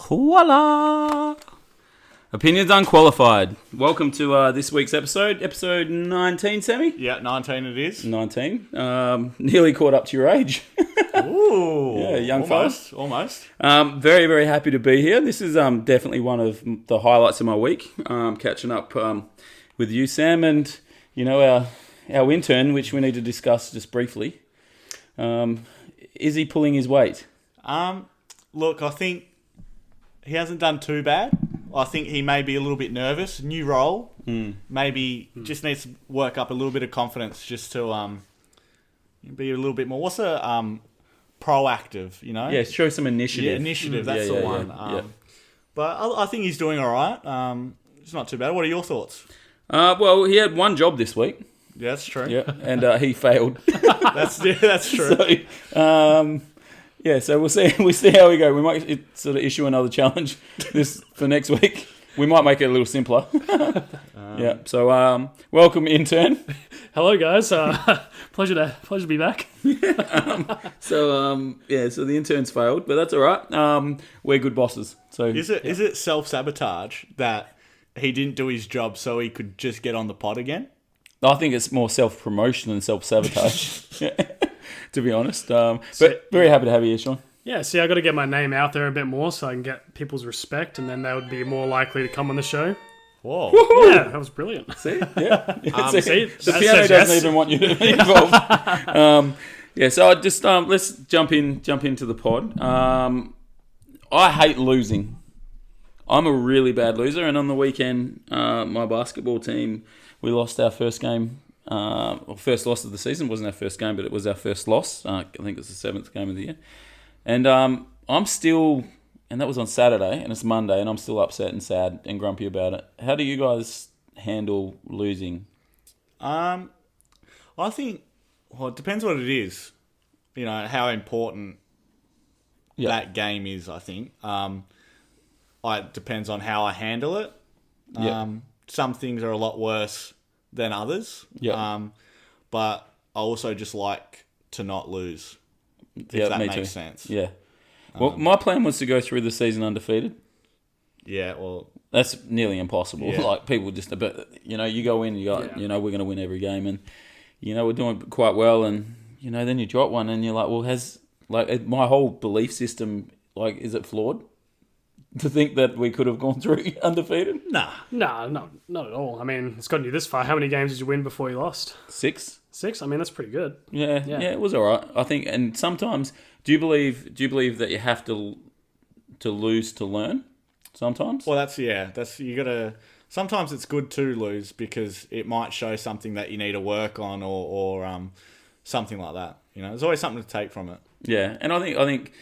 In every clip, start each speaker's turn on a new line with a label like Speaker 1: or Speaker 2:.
Speaker 1: Voila! Opinions Unqualified. Welcome to this week's episode 19, Sammy?
Speaker 2: Yeah, 19 it is.
Speaker 1: 19. Nearly caught up to your age.
Speaker 2: Ooh.
Speaker 1: Yeah, young fellas.
Speaker 2: Almost.
Speaker 1: Very, very happy to be here. This is definitely one of the highlights of my week. Catching up with you, Sam, and our intern, which we need to discuss just briefly. Is he pulling his weight?
Speaker 2: Look, I think he hasn't done too bad. I think he may be a little bit nervous. New role. Maybe just needs to work up a little bit of confidence just to be a little bit more. What's a proactive,
Speaker 1: Yeah, show some initiative.
Speaker 2: Yeah, initiative, that's the one.
Speaker 1: Yeah.
Speaker 2: But I think he's doing all right. It's not too bad. What are your thoughts?
Speaker 1: Well, he had one job this week.
Speaker 2: Yeah, that's true.
Speaker 1: Yeah, and he failed.
Speaker 2: That's true.
Speaker 1: So we'll see how we go. We might sort of issue another challenge for next week. We might make it a little simpler. So welcome, intern.
Speaker 3: Hello, guys. Pleasure to be back.
Speaker 1: So the intern's failed, but that's all right. We're good bosses. So
Speaker 2: Is it self-sabotage that he didn't do his job so he could just get on the pod again?
Speaker 1: I think it's more self-promotion than self-sabotage, to be honest. But very happy to have you here, Sean.
Speaker 3: Yeah, see, I got to get my name out there a bit more so I can get people's respect, and then they would be more likely to come on the show.
Speaker 2: Whoa.
Speaker 3: Yeah, that was brilliant.
Speaker 1: See? Yeah.
Speaker 3: See,
Speaker 1: the piano doesn't even want you to be involved. So I just let's jump into the pod. I hate losing. I'm a really bad loser, and on the weekend, my basketball team, we lost our first game. First loss of the season. It wasn't our first game, but it was our first loss. I think it was the 7th game of the year. And I'm still, and that was on Saturday, and it's Monday, and I'm still upset and sad and grumpy about it. How do you guys handle losing?
Speaker 2: I think, it depends what it is. You know, how important that game is, I think. It depends on how I handle it. Some things are a lot worse than others. But I also just like to not lose. If that makes sense.
Speaker 1: Yeah. Well, my plan was to go through the season undefeated.
Speaker 2: Yeah, well,
Speaker 1: that's nearly impossible.
Speaker 2: Yeah.
Speaker 1: Like people just, you go in, we're going to win every game, and we're doing quite well, and then you drop one, and you're like, well, my whole belief system, is it flawed? To think that we could have gone through undefeated?
Speaker 3: Nah, not at all. I mean, it's gotten you this far. How many games did you win before you lost?
Speaker 1: 6.
Speaker 3: 6? I mean, that's pretty good.
Speaker 1: Yeah, it was all right. I think, and sometimes, do you believe that you have to lose to learn? Sometimes.
Speaker 2: Well, you gotta. Sometimes it's good to lose because it might show something that you need to work on or something like that. There's always something to take from it.
Speaker 1: Yeah, and I think.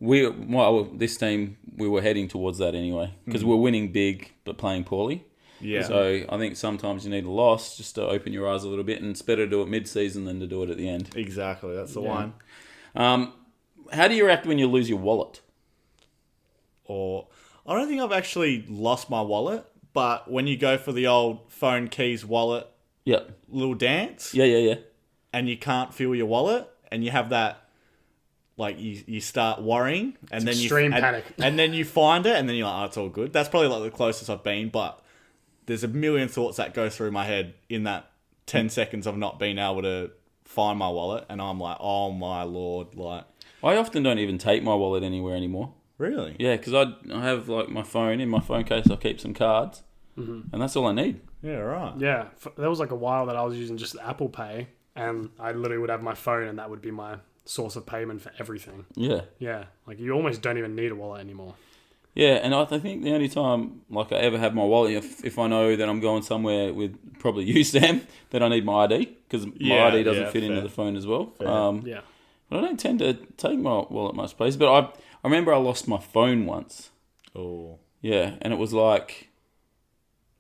Speaker 1: This team, we were heading towards that anyway because we're winning big but playing poorly.
Speaker 2: Yeah.
Speaker 1: So I think sometimes you need a loss just to open your eyes a little bit, and it's better to do it mid-season than to do it at the end.
Speaker 2: Exactly, that's the one.
Speaker 1: How do you react when you lose your wallet?
Speaker 2: Or I don't think I've actually lost my wallet, but when you go for the old phone keys wallet, little dance, and you can't feel your wallet, and you have that. You start worrying, and then
Speaker 3: panic,
Speaker 2: and then you find it, and then you're like, "Oh, it's all good." That's probably the closest I've been, but there's a million thoughts that go through my head in that 10 seconds of not being able to find my wallet, and I'm like, "Oh my lord!"
Speaker 1: I often don't even take my wallet anywhere anymore.
Speaker 2: Really?
Speaker 1: Yeah, because I have my phone in my phone case. I keep some cards, and that's all I need.
Speaker 2: Yeah, right.
Speaker 3: Yeah, there was a while that I was using just Apple Pay, and I literally would have my phone, and that would be my source of payment for everything.
Speaker 1: Yeah.
Speaker 3: You almost don't even need a wallet anymore.
Speaker 1: Yeah, and I think the only time I ever have my wallet, if I know that I'm going somewhere with probably you, Sam, then I need my ID because my ID doesn't fit into the phone as well. But I don't tend to take my wallet much place. But I remember I lost my phone once.
Speaker 2: Oh.
Speaker 1: Yeah, and it was like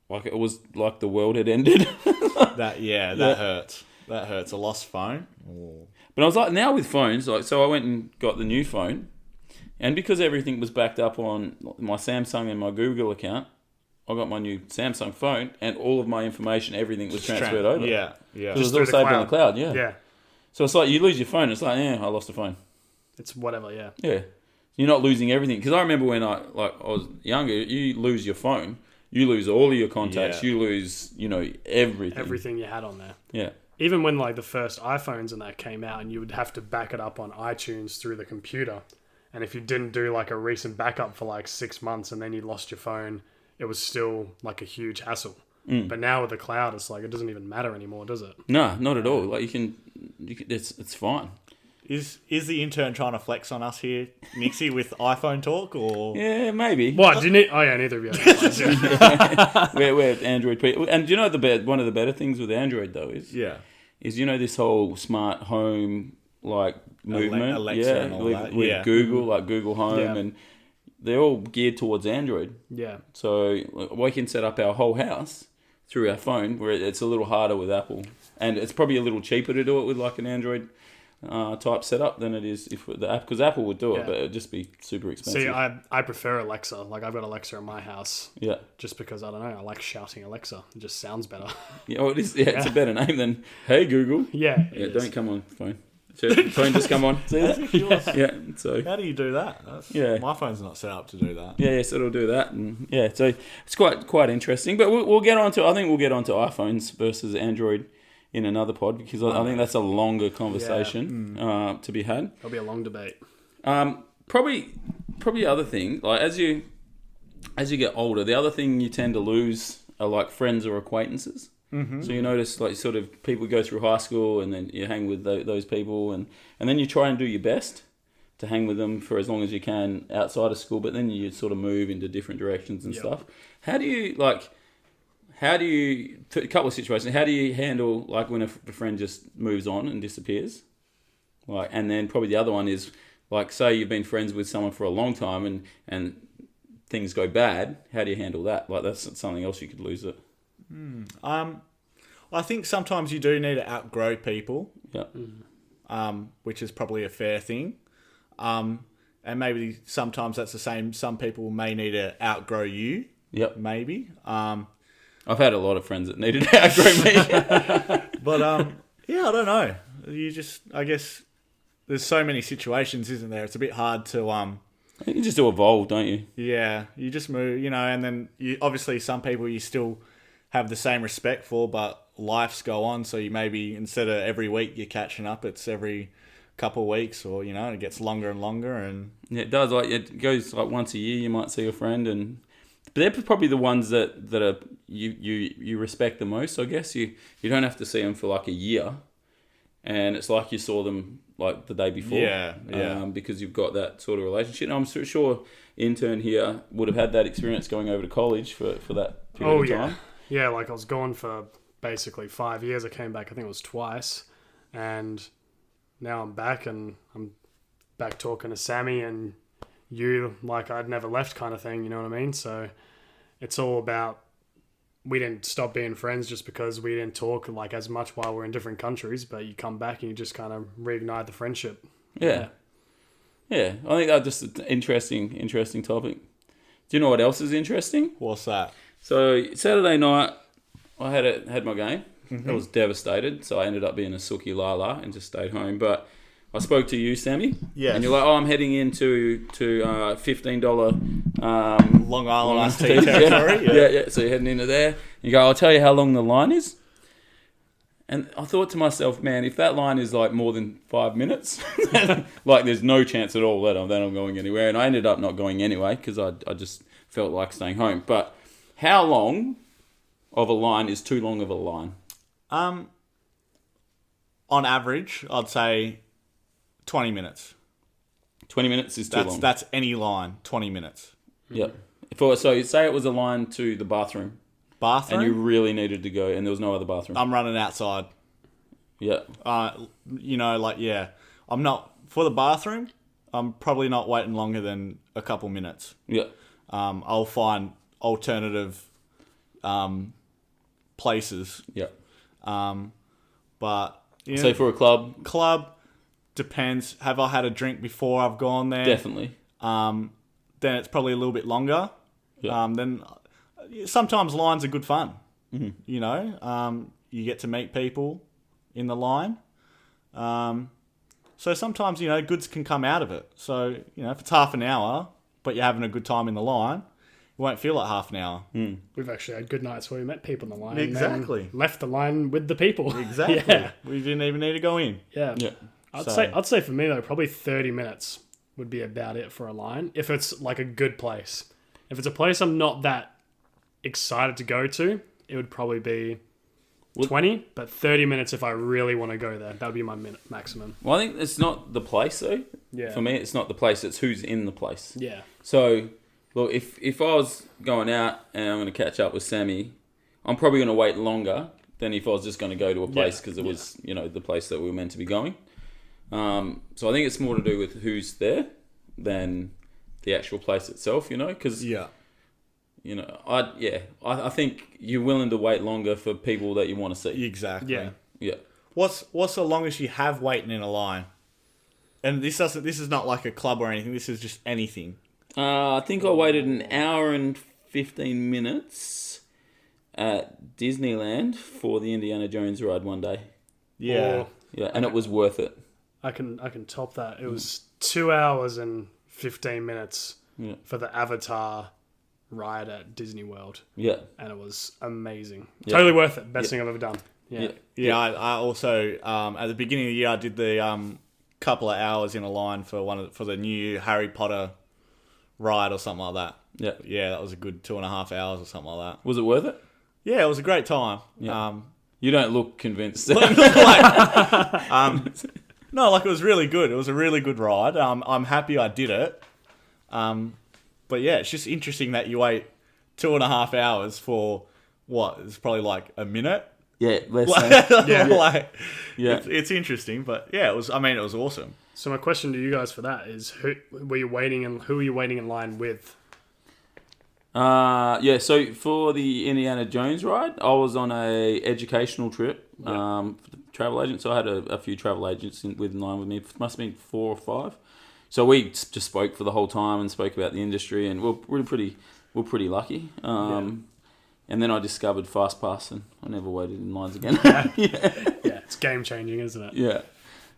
Speaker 1: it was like the world had ended.
Speaker 2: That hurts. That hurts. A lost phone. Oh.
Speaker 1: But I was like, now with phones, so I went and got the new phone, and because everything was backed up on my Samsung and my Google account, I got my new Samsung phone, and all of my information, everything was transferred over.
Speaker 2: Yeah.
Speaker 1: It was all saved on the cloud, yeah.
Speaker 3: Yeah.
Speaker 1: So it's like you lose your phone, it's like, I lost the phone.
Speaker 3: It's whatever, yeah.
Speaker 1: Yeah. You're not losing everything. Because I remember when I was younger, you lose your phone, you lose all of your contacts,
Speaker 2: Yeah.
Speaker 1: you lose, everything.
Speaker 3: Everything you had on there.
Speaker 1: Yeah.
Speaker 3: Even when like the first iPhones and that came out, and you would have to back it up on iTunes through the computer, and if you didn't do like a recent backup for like 6 months and then you lost your phone, it was still like a huge hassle. But now with the cloud, it's like it doesn't even matter anymore, does it?
Speaker 1: No, not at all. Like you can it's fine.
Speaker 2: Is the intern trying to flex on us here, Nixie, with iPhone talk, or
Speaker 1: Yeah, maybe.
Speaker 3: What? Do you need? Oh yeah, neither of you. Have
Speaker 1: We're Android people. And do you know one of the better things with Android though is
Speaker 2: yeah,
Speaker 1: this whole smart home like movement,
Speaker 2: Alexa and all that,
Speaker 1: with
Speaker 2: yeah.
Speaker 1: Google, like Google Home,
Speaker 3: Yeah.
Speaker 1: and they're all geared towards Android.
Speaker 3: yeah.
Speaker 1: So we can set up our whole house through our phone, where it's a little harder with Apple, and it's probably a little cheaper to do it with like an Android type setup than it is if the app, because Apple would do it,
Speaker 3: Yeah.
Speaker 1: but it'd just be super expensive.
Speaker 3: See, I prefer Alexa. Like I've got Alexa in my house
Speaker 1: yeah.
Speaker 3: just because I don't know. I like shouting Alexa. It just sounds better.
Speaker 1: Yeah, well, it is. Yeah, it's a better name than Hey Google.
Speaker 3: Yeah.
Speaker 1: Yeah,
Speaker 3: it
Speaker 1: don't
Speaker 3: is.
Speaker 1: come on phone. Phone just come on. See that? Yeah. So
Speaker 2: How do you do that?
Speaker 1: Yeah.
Speaker 2: My phone's not set up to do that.
Speaker 1: yeah, so it'll do that, and yeah, so it's quite interesting. But we'll get on to. I think we'll get on to iPhones versus Android in another pod, because I think that's a longer conversation to be had.
Speaker 3: It'll be a long debate.
Speaker 1: Probably other thing, like as you get older, the other thing you tend to lose are like friends or acquaintances. Mm-hmm. So you notice like sort of people go through high school and then you hang with those people and then you try and do your best to hang with them for as long as you can outside of school, but then you sort of move into different directions and stuff. How do you a couple of situations, how do you handle like when a friend just moves on and disappears? Like, and then probably the other one is like, say you've been friends with someone for a long time and things go bad. How do you handle that? Like that's something else you could lose it.
Speaker 2: I think sometimes you do need to outgrow people,
Speaker 1: Yeah.
Speaker 2: which is probably a fair thing. And maybe sometimes that's the same. Some people may need to outgrow you.
Speaker 1: Yep.
Speaker 2: Maybe.
Speaker 1: I've had a lot of friends that needed to outgrow me.
Speaker 2: But yeah, I don't know. I guess there's so many situations, isn't there? It's a bit hard to
Speaker 1: You just do evolve, don't you?
Speaker 2: yeah, you just move, and then you obviously some people you still have the same respect for, but life's go on, so you maybe instead of every week you're catching up, it's every couple of weeks, or it gets longer and longer, and
Speaker 1: Yeah, it does. Like it goes like once a year. You might see a friend, but they're probably the ones that are you respect the most. I guess you don't have to see them for like a year, and it's like you saw them like the day before.
Speaker 2: Yeah.
Speaker 1: Because you've got that sort of relationship. And I'm sure intern here would have had that experience going over to college for that period of time.
Speaker 3: Yeah, like I was gone for basically 5 years. I came back, I think it was twice. And now I'm back and I'm back talking to Sammy and you like I'd never left kind of thing, you know what I mean? So it's all about, we didn't stop being friends just because we didn't talk like as much while we're in different countries, but you come back and you just kind of reignite the friendship.
Speaker 1: Yeah. I think that's just an interesting topic. Do you know what else is interesting?
Speaker 2: what's that?
Speaker 1: So Saturday night, I had my game. I was devastated, so I ended up being a sookie lala and just stayed home. But I spoke to you, Sammy.
Speaker 2: Yes.
Speaker 1: And you're like, I'm heading into $15
Speaker 2: Long Island iced tea territory.
Speaker 1: yeah. So you're heading into there. You go, I'll tell you how long the line is. And I thought to myself, man, if that line is like more than 5 minutes, like there's no chance at all that I'm going anywhere. And I ended up not going anyway because I just felt like staying home. But how long of a line is too long of a line?
Speaker 2: On average, I'd say 20 minutes.
Speaker 1: 20 minutes is too long.
Speaker 2: That's any line, 20 minutes.
Speaker 1: Yep. So say it was a line to the bathroom
Speaker 2: Bathroom,
Speaker 1: and you really needed to go and there was no other bathroom.
Speaker 2: I'm running outside.
Speaker 1: Yeah.
Speaker 2: I'm not, for the bathroom, I'm probably not waiting longer than a couple minutes.
Speaker 1: Yeah.
Speaker 2: I'll find alternative places.
Speaker 1: Yeah.
Speaker 2: But
Speaker 1: So for a club,
Speaker 2: depends. Have I had a drink before I've gone there?
Speaker 1: definitely.
Speaker 2: Then it's probably a little bit longer.
Speaker 1: Yeah.
Speaker 2: Then sometimes lines are good fun. Mm-hmm. You get to meet people in the line. So sometimes, goods can come out of it. So, if it's half an hour, but you're having a good time in the line, it won't feel like half an hour.
Speaker 3: We've actually had good nights where we met people in the line.
Speaker 2: Exactly.
Speaker 3: And then left the line with the people.
Speaker 2: Exactly.
Speaker 3: Yeah.
Speaker 2: We didn't even need to go in.
Speaker 3: Yeah.
Speaker 1: Yeah.
Speaker 3: I'd say for me though, probably 30 minutes would be about it for a line. If it's like a good place. If it's a place I'm not that excited to go to, it would probably be 20, but 30 minutes if I really want to go there. That would be my maximum.
Speaker 1: Well, I think it's not the place though.
Speaker 3: Yeah.
Speaker 1: For me, it's not the place. It's who's in the place.
Speaker 3: Yeah.
Speaker 1: So, look, if I was going out and I'm going to catch up with Sammy, I'm probably going to wait longer than if I was just going to go to a place because it was, the place that we were meant to be going. So I think it's more to do with who's there than the actual place itself, because I think you're willing to wait longer for people that you want to see.
Speaker 2: Exactly.
Speaker 3: Yeah.
Speaker 1: Yeah.
Speaker 2: What's the longest you have waiting in a line? And this is not like a club or anything. This is just anything.
Speaker 1: I think I waited an hour and 15 minutes at Disneyland for the Indiana Jones ride one day.
Speaker 2: Yeah.
Speaker 3: Or
Speaker 1: Yeah, and it was worth it.
Speaker 3: I can top that. It was 2 hours and 15 minutes
Speaker 1: Yeah.
Speaker 3: for the Avatar ride at Disney World.
Speaker 1: Yeah.
Speaker 3: And it was amazing.
Speaker 1: Yeah.
Speaker 3: Totally worth it. Best thing I've ever done. Yeah.
Speaker 2: Yeah, I also at the beginning of the year I did the couple of hours in a line for the new Harry Potter ride or something like that.
Speaker 1: Yeah.
Speaker 2: Yeah, that was a good 2.5 hours or something like that.
Speaker 1: Was it worth it?
Speaker 2: Yeah, it was a great time.
Speaker 1: Yeah. You don't look convinced.
Speaker 2: No, it was really good. It was a really good ride. I'm happy I did it. But yeah, it's just interesting that you wait 2.5 hours for what? It's probably like a minute.
Speaker 1: Yeah, less than.
Speaker 3: Yeah.
Speaker 1: Yeah.
Speaker 2: It's interesting, but yeah, it was awesome.
Speaker 3: So my question to you guys for that is, who were you waiting in line with?
Speaker 1: So for the Indiana Jones ride, I was on a educational trip for the travel agent. So I had a few travel agents in line with me. It must have been 4 or 5. So we just spoke for the whole time and spoke about the industry, and we're pretty lucky. And then I discovered FastPass, and I never waited in lines again.
Speaker 3: Yeah, it's game changing, isn't it?
Speaker 1: Yeah.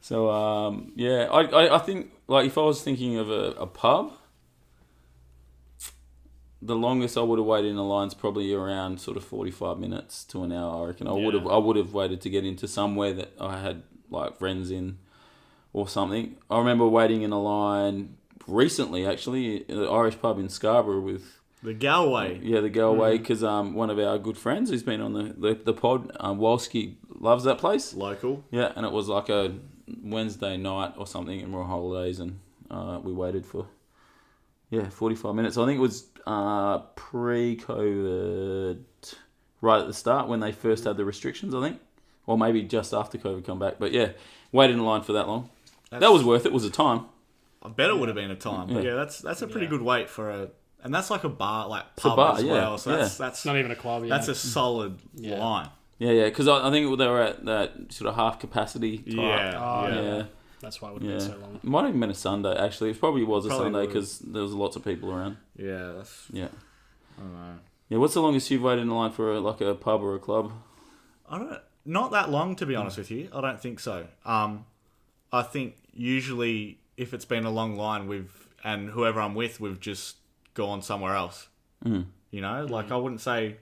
Speaker 1: So I think, like, if I was thinking of a pub, the longest I would have waited in a line's probably around sort of 45 minutes to an hour. I reckon I would have waited to get into somewhere that I had like friends in or something. I remember waiting in a line recently, actually, at the Irish pub in Scarborough with
Speaker 2: The Galway.
Speaker 1: Yeah, the Galway, because one of our good friends who's been on the pod, Walsky, loves that place.
Speaker 2: Local.
Speaker 1: Yeah, and it was like a Wednesday night or something, and we're on holidays, and we waited for 45 minutes. I think it was pre-COVID, right at the start when they first had the restrictions, I think, or maybe just after COVID come back. But yeah, waited in line for that long. That was worth it. Was a time.
Speaker 2: I bet it would have been a time. But yeah, that's a pretty good wait for a. And that's like a bar, like pub
Speaker 1: bar,
Speaker 2: as well. So that's
Speaker 3: It's not even a club.
Speaker 2: that's a solid line.
Speaker 1: Yeah, because I think they were at that sort of half capacity type.
Speaker 3: Yeah. That's why it would have been so long.
Speaker 1: It might have even been a Sunday, actually. It probably was a
Speaker 2: Probably
Speaker 1: Sunday
Speaker 2: would.
Speaker 1: because there was lots of people around.
Speaker 2: Yeah, that's.
Speaker 1: Yeah.
Speaker 2: I don't know.
Speaker 1: Yeah, what's the longest you've waited in line for like a pub or a club?
Speaker 2: Not that long, to be honest with you. I don't think so. I think usually if it's been a long line, and whoever I'm with, we've just gone somewhere else.
Speaker 1: Mm.
Speaker 2: You know, like I wouldn't say,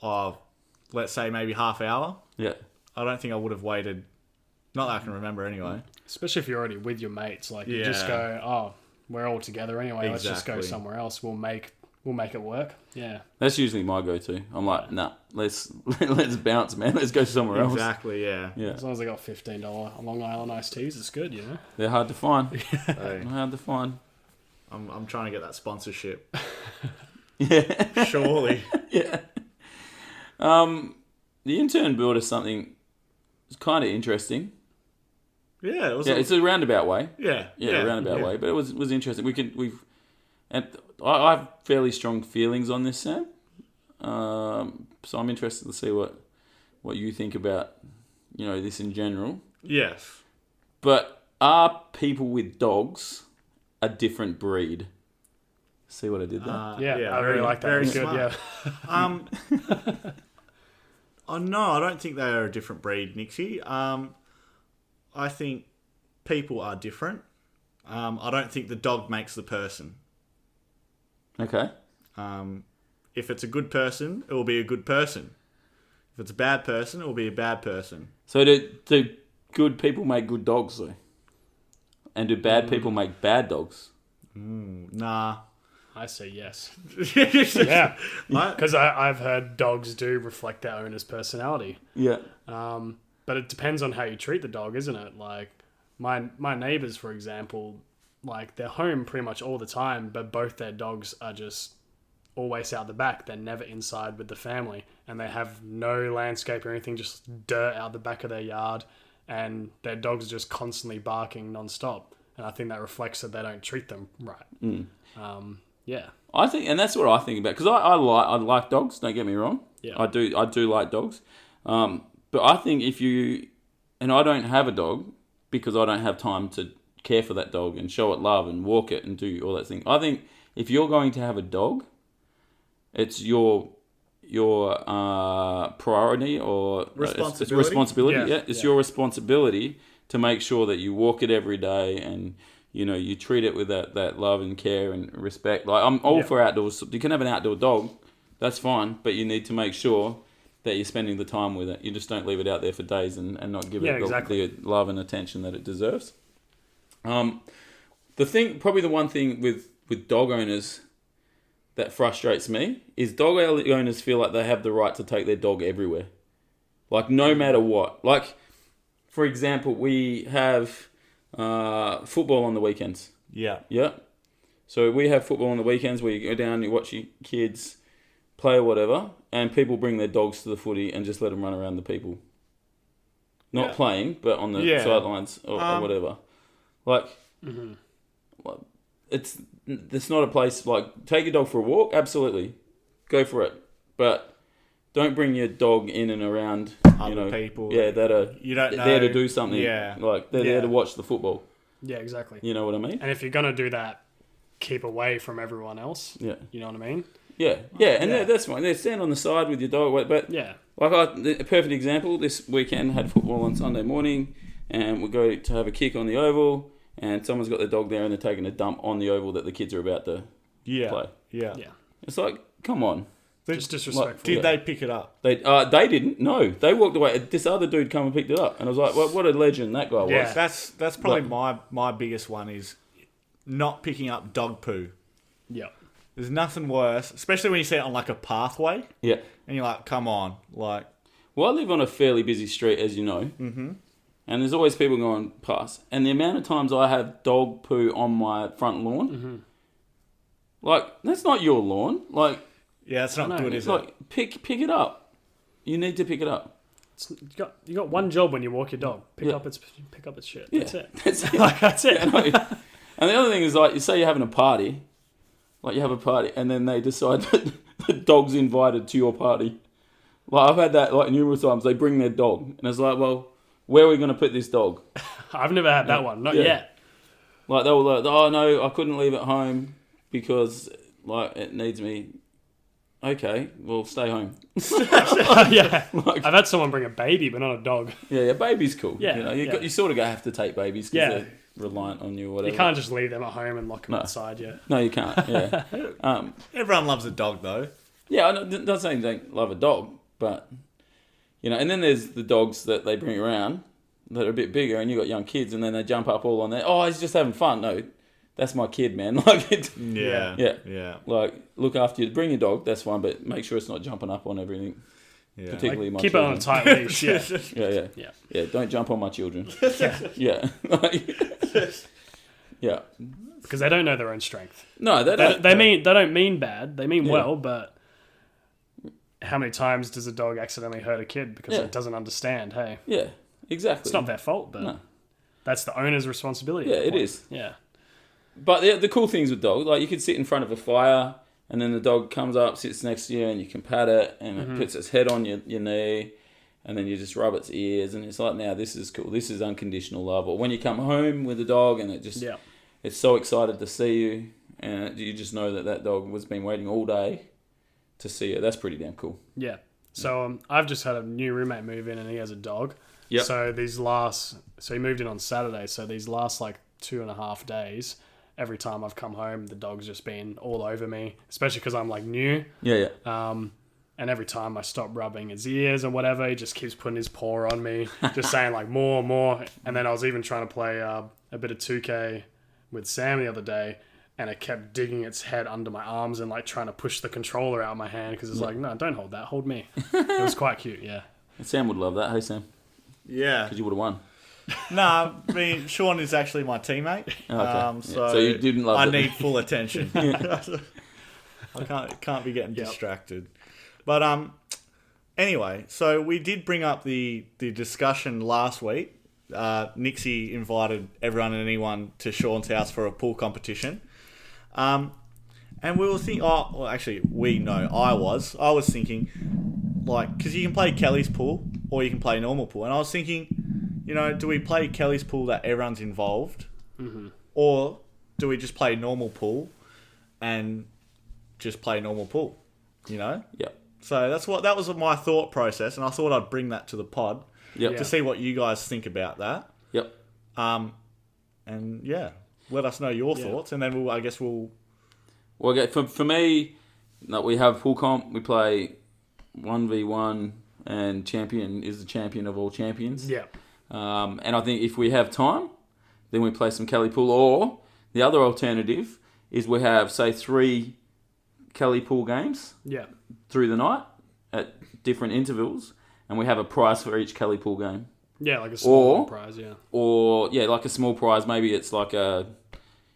Speaker 2: let's say maybe half hour.
Speaker 1: Yeah.
Speaker 2: I don't think I would have waited. Not that I can remember anyway.
Speaker 3: Especially if you're already with your mates, like you just go, we're all together anyway. Let's just go somewhere else. We'll make it work. Yeah,
Speaker 1: that's usually my go-to. I'm like, nah, let's bounce, man. Let's go somewhere else.
Speaker 2: Exactly. Yeah.
Speaker 3: As long as I got $15 Long Island iced teas, it's good. You know,
Speaker 1: they're hard to find.
Speaker 2: Hey,
Speaker 1: Hard to find.
Speaker 2: I'm trying to get that sponsorship.
Speaker 1: Yeah.
Speaker 2: Surely.
Speaker 1: Yeah. The intern built us something. It's kind of interesting.
Speaker 2: Yeah, it was.
Speaker 1: It's a roundabout way.
Speaker 2: Yeah,
Speaker 1: a roundabout way, but it was interesting. I have fairly strong feelings on this, Sam. So I'm interested to see what you think about, this in general.
Speaker 2: Yes.
Speaker 1: But are people with dogs a different breed? See what I did there?
Speaker 3: I really like that.
Speaker 2: Very
Speaker 3: It's good.
Speaker 2: smart.
Speaker 3: Yeah.
Speaker 2: No, I don't think they are a different breed, Nixie. I think people are different. I don't think the dog makes the person.
Speaker 1: Okay.
Speaker 2: If it's a good person, it will be a good person. If it's a bad person, it will be a bad person.
Speaker 1: So do good people make good dogs, though? And do bad people make bad dogs?
Speaker 2: Nah.
Speaker 3: I say yes.
Speaker 2: Yeah.
Speaker 3: Because I've heard dogs do reflect their owner's personality.
Speaker 1: Yeah.
Speaker 3: But it depends on how you treat the dog, isn't it? Like my neighbors, for example, like they're home pretty much all the time, but both their dogs are just always out the back. They're never inside with the family, and they have no landscape or anything, just dirt out the back of their yard, and their dogs are just constantly barking non-stop. And I think that reflects that they don't treat them right. Yeah.
Speaker 1: I think, and that's what I think about, because I like dogs. Don't get me wrong.
Speaker 3: Yeah.
Speaker 1: I do like dogs. But I think if you, and I don't have a dog because I don't have time to care for that dog and show it love and walk it and do all that thing. I think if you're going to have a dog, it's your priority or
Speaker 2: Responsibility.
Speaker 1: It's responsibility.
Speaker 3: Yeah.
Speaker 1: Yeah, it's your responsibility to make sure that you walk it every day and you treat it with that love and care and respect. Like I'm all for outdoors. You can have an outdoor dog, that's fine, but you need to make sure that you're spending the time with it. You just don't leave it out there for days and not give it the love and attention that it deserves. Probably the one thing with dog owners that frustrates me is dog owners feel like they have the right to take their dog everywhere. Like no matter what. Like, for example, we have football on the weekends.
Speaker 2: Yeah.
Speaker 1: Yeah. So we have football on the weekends where you go down, you watch your kids play or whatever, and people bring their dogs to the footy and just let them run around the people. Not playing, but on the sidelines or whatever. Like, it's not a place, like, take your dog for a walk, absolutely. Go for it. But don't bring your dog in and around
Speaker 2: Other people.
Speaker 1: Yeah, that are
Speaker 2: you don't know.
Speaker 1: there to do something.
Speaker 2: Yeah.
Speaker 1: Like, they're there to watch the football.
Speaker 3: Yeah, exactly.
Speaker 1: You know what I mean?
Speaker 3: And if you're going to do that, keep away from everyone else.
Speaker 1: Yeah.
Speaker 3: You know what I mean?
Speaker 1: Yeah, and that's fine. They stand on the side with your dog, but
Speaker 3: yeah,
Speaker 1: like a perfect example. This weekend had football on Sunday morning, and we go to have a kick on the oval, and someone's got their dog there, and they're taking a dump on the oval that the kids are about to play.
Speaker 2: Yeah.
Speaker 1: It's like, come on.
Speaker 3: just disrespectful.
Speaker 2: Did they pick it up?
Speaker 1: They didn't. No, they walked away. This other dude come and picked it up, and I was like, well, what a legend that guy was.
Speaker 3: Yeah.
Speaker 2: That's probably my biggest one is not picking up dog poo.
Speaker 3: Yeah.
Speaker 2: There's nothing worse, especially when you see it on like a pathway.
Speaker 1: Yeah.
Speaker 2: And you're like, come on, like.
Speaker 1: Well, I live on a fairly busy street, as you know.
Speaker 2: Mm-hmm.
Speaker 1: And there's always people going past. And the amount of times I have dog poo on my front lawn, like, that's not your lawn. Like,
Speaker 2: yeah, it's not good, is it?
Speaker 1: Like, pick it up. You need to pick it up.
Speaker 3: You got one job when you walk your dog. Pick up its shit.
Speaker 1: Yeah,
Speaker 3: That's it.
Speaker 1: That's it.
Speaker 3: Like, that's it.
Speaker 1: And the other thing is, like, you say you're having a party. Like, you have a party, and then they decide that the dog's invited to your party. Like, I've had that, like, numerous times. They bring their dog. And it's like, well, where are we going to put this dog?
Speaker 3: I've never had that one. Not yet.
Speaker 1: Like, they were like, oh, no, I couldn't leave it home because, like, it needs me. Okay, well, stay home.
Speaker 3: Yeah. I've had someone bring a baby, but not a dog.
Speaker 1: Yeah, baby's cool.
Speaker 3: Yeah,
Speaker 1: You sort of have to take babies because they're reliant on you or whatever.
Speaker 3: You can't just leave them at home and lock them outside,
Speaker 1: No, you can't, yeah.
Speaker 2: Everyone loves a dog, though.
Speaker 1: Yeah, I'm not saying they don't love a dog, but, and then there's the dogs that they bring around that are a bit bigger, and you've got young kids, and then they jump up all on there. Oh, he's just having fun. No, that's my kid, man. Like,
Speaker 2: Yeah.
Speaker 1: Like, look after you. Bring your dog, that's fine, but make sure it's not jumping up on everything.
Speaker 2: Yeah.
Speaker 1: Particularly my
Speaker 3: keep
Speaker 1: children.
Speaker 3: it on a tight leash, yeah.
Speaker 1: Yeah, don't jump on my children. Yeah. Yeah.
Speaker 3: Because they don't know their own strength.
Speaker 1: No, they
Speaker 3: don't mean bad. They mean well, but how many times does a dog accidentally hurt a kid because it doesn't understand? Hey,
Speaker 1: yeah, exactly.
Speaker 3: It's not their fault, but that's the owner's responsibility.
Speaker 1: Yeah, it is.
Speaker 3: Yeah.
Speaker 1: But the cool things with dogs, like, you could sit in front of a fire, and then the dog comes up, sits next to you, and you can pat it, and it puts its head on your knee, and then you just rub its ears, and it's like, now this is cool. This is unconditional love. Or when you come home with the dog, and it's so excited to see you, and you just know that dog has been waiting all day to see you. That's pretty damn cool.
Speaker 3: Yeah. So I've just had a new roommate move in, and he has a dog.
Speaker 1: Yep.
Speaker 3: So he moved in on Saturday. So these last like 2.5 days, every time I've come home, the dog's just been all over me, especially because I'm like new.
Speaker 1: Yeah.
Speaker 3: And every time I stop rubbing his ears or whatever, he just keeps putting his paw on me, just saying like more. And then I was even trying to play a bit of 2K with Sam the other day, and it kept digging its head under my arms and like trying to push the controller out of my hand because it's like, no, don't hold that, hold me. It was quite cute, yeah.
Speaker 1: Sam would love that. Hey, Sam.
Speaker 2: Yeah.
Speaker 1: Because you would have won.
Speaker 2: No, I mean, Sean is actually my teammate.
Speaker 1: Okay.
Speaker 2: So
Speaker 1: you didn't love it.
Speaker 2: I need full attention. I can't be getting distracted. But anyway, so we did bring up the discussion last week. Nixie invited everyone and anyone to Sean's house for a pool competition. And we were thinking, I was thinking, like, because you can play Kelly's pool or you can play normal pool. And I was thinking, do we play Kelly's pool that everyone's involved? Mm-hmm. Or do we just play normal pool and just play normal pool?
Speaker 1: Yep.
Speaker 2: So that was my thought process, and I thought I'd bring that to the pod to see what you guys think about that.
Speaker 1: Yep.
Speaker 2: And yeah, let us know your thoughts, and then we'll.
Speaker 1: Well, okay, for me, we have pool comp. We play 1v1, and champion is the champion of all champions.
Speaker 3: Yeah.
Speaker 1: And I think if we have time, then we play some Kelly pool. Or the other alternative is we have, say, 3 Kelly pool games.
Speaker 3: Yeah.
Speaker 1: Through the night at different intervals, and we have a prize for each Kelly pool game.
Speaker 3: Yeah, like a small prize, yeah.
Speaker 1: Or, like a small prize. Maybe it's like a...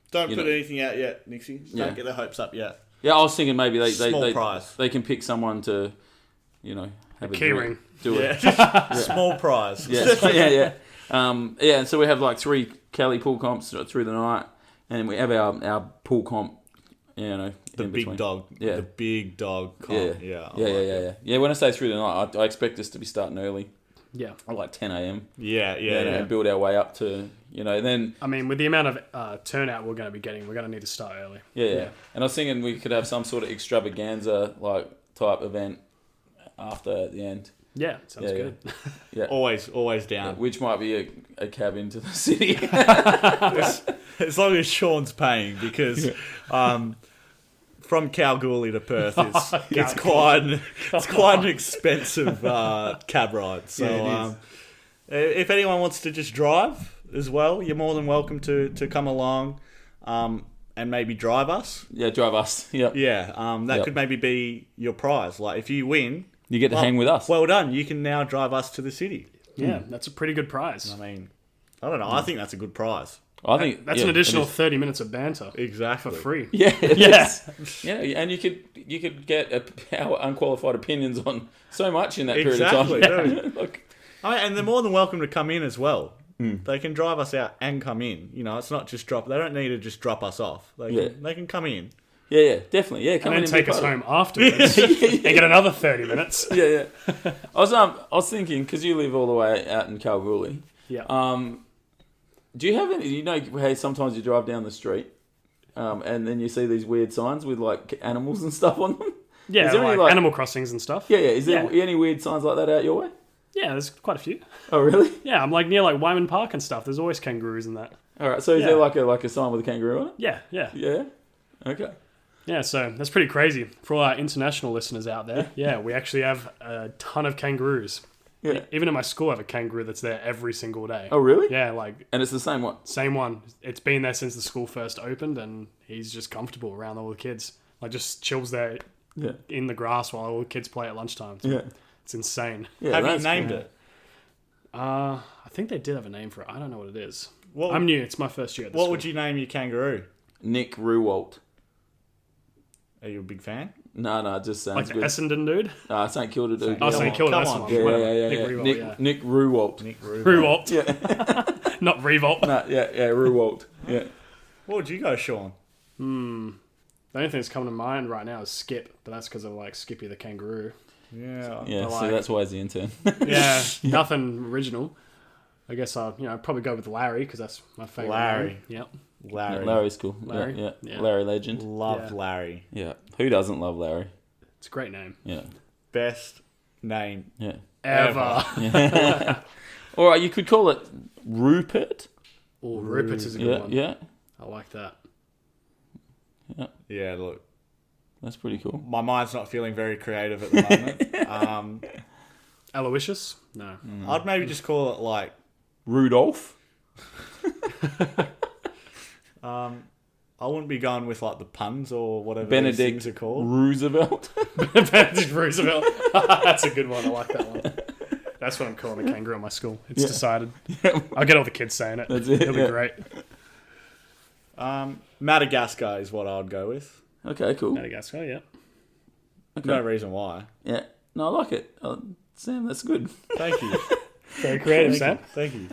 Speaker 2: Don't put anything out yet, Nixie. Don't get their hopes up yet.
Speaker 1: Yeah, I was thinking maybe
Speaker 2: prize.
Speaker 1: They can pick someone to, have a
Speaker 3: key ring.
Speaker 1: Do it.
Speaker 2: Small prize.
Speaker 1: Yeah. And so we have like 3 Kelly pool comps through the night, and we have our pool comp,
Speaker 2: the big dog.
Speaker 1: Yeah.
Speaker 2: The big dog comp.
Speaker 1: Yeah. Yeah, when I say through the night, I expect us to be starting early.
Speaker 3: Yeah.
Speaker 1: Like 10 a.m.
Speaker 2: Yeah.
Speaker 1: And build our way up to, then...
Speaker 3: I mean, with the amount of turnout we're going to be getting, we're going to need to start early.
Speaker 1: Yeah. And I was thinking we could have some sort of extravaganza, like, type event after the end.
Speaker 3: Yeah, sounds good.
Speaker 1: Yeah.
Speaker 2: Always down.
Speaker 1: Yeah, which might be a cab into the city.
Speaker 2: As long as Sean's paying, because... from Kalgoorlie to Perth, it's quite an expensive cab ride. So if anyone wants to just drive as well, you're more than welcome to come along and maybe drive us.
Speaker 1: Yeah, drive us. Yep.
Speaker 2: Yeah, that could maybe be your prize. Like if you win,
Speaker 1: you get to hang with us.
Speaker 2: Well done. You can now drive us to the city.
Speaker 3: Yeah, that's a pretty good prize.
Speaker 2: I mean, I don't know. I think that's a good prize.
Speaker 1: I think
Speaker 3: that's an additional 30 minutes of banter.
Speaker 2: Exactly.
Speaker 3: For free.
Speaker 1: Yeah. Yeah, and you could get our unqualified opinions on so much in that period of time.
Speaker 2: Exactly. And they're more than welcome to come in as well. They can drive us out and come in. It's not just drop. They don't need to just drop us off. They can come in.
Speaker 1: Yeah, definitely. Yeah, come
Speaker 3: and
Speaker 1: in
Speaker 3: then take us home afterwards and get another 30 minutes.
Speaker 1: Yeah. I was thinking, because you live all the way out in Kalgoorlie.
Speaker 3: Yeah.
Speaker 1: Do you have any? Hey, sometimes you drive down the street, and then you see these weird signs with like animals and stuff on them.
Speaker 3: Yeah, like Animal Crossings and stuff.
Speaker 1: Yeah. Is there any weird signs like that out your way?
Speaker 3: Yeah, there's quite a few.
Speaker 1: Oh, really?
Speaker 3: Yeah, I'm like near like Wyman Park and stuff. There's always kangaroos in that.
Speaker 1: All right. So is there like a sign with a kangaroo on it?
Speaker 3: Yeah.
Speaker 1: Yeah. Okay.
Speaker 3: Yeah, so that's pretty crazy for all our international listeners out there. Yeah, we actually have a ton of kangaroos.
Speaker 1: Yeah.
Speaker 3: Even in my school, I have a kangaroo that's there every single day.
Speaker 1: Oh, really?
Speaker 3: Yeah, like...
Speaker 1: And it's the same one?
Speaker 3: Same one. It's been there since the school first opened, and he's just comfortable around all the kids. Like, just chills there in the grass while all the kids play at lunchtime. It's insane.
Speaker 2: Yeah, have you named it?
Speaker 3: I think they did have a name for it. I don't know what it is. I'm new. It's my first year at the
Speaker 2: What
Speaker 3: school.
Speaker 2: would you name your kangaroo?
Speaker 1: Nick Ruwalt.
Speaker 2: Are you a big fan?
Speaker 1: No, it just sounds
Speaker 3: like
Speaker 1: good.
Speaker 3: Essendon dude?
Speaker 1: St Kilda dude.
Speaker 3: St Kilda, that's one.
Speaker 1: Yeah. Nick Ruwalt.
Speaker 3: Ruwalt. Yeah. Not Revolt.
Speaker 1: No, Ruwalt. Yeah.
Speaker 2: What would you go, Sean?
Speaker 3: The only thing that's coming to mind right now is Skip, but that's because of like Skippy the kangaroo.
Speaker 2: Yeah.
Speaker 1: Yeah, so that's why he's the intern.
Speaker 3: Yeah, nothing original. I guess I'll probably go with Larry because that's my favourite.
Speaker 2: Larry.
Speaker 3: Name. Yep.
Speaker 2: Larry.
Speaker 1: Yeah, Larry's cool.
Speaker 3: Larry?
Speaker 1: Yeah. Larry legend.
Speaker 2: Love Larry.
Speaker 1: Yeah. Who doesn't love Larry?
Speaker 3: It's a great name.
Speaker 1: Yeah.
Speaker 2: Best name
Speaker 1: Yeah.
Speaker 3: Ever.
Speaker 1: Yeah. Or you could call it Rupert.
Speaker 3: Oh, Rupert is a good
Speaker 1: Yeah,
Speaker 3: one.
Speaker 1: yeah.
Speaker 3: I like that.
Speaker 2: Yeah, look,
Speaker 1: That's pretty cool.
Speaker 2: my mind's not feeling very creative at the moment.
Speaker 3: Aloysius? No.
Speaker 2: I'd maybe just call it like
Speaker 1: Rudolph.
Speaker 2: I wouldn't be going with like the puns or whatever these
Speaker 1: Benedict
Speaker 2: things are called.
Speaker 1: Roosevelt.
Speaker 3: Benedict Roosevelt. That's a good one. I like that one. That's what I'm calling a kangaroo at my school. It's decided. I'll get all the kids saying it.
Speaker 1: That's it,
Speaker 3: It'll
Speaker 1: yeah.
Speaker 3: be great.
Speaker 2: Madagascar is what I'd go with.
Speaker 1: Okay, cool.
Speaker 3: Madagascar, yeah.
Speaker 2: No reason why.
Speaker 1: Yeah. No, I like it. Sam, that's good.
Speaker 2: Thank you.
Speaker 3: Very creative, Sam.
Speaker 2: Thank you.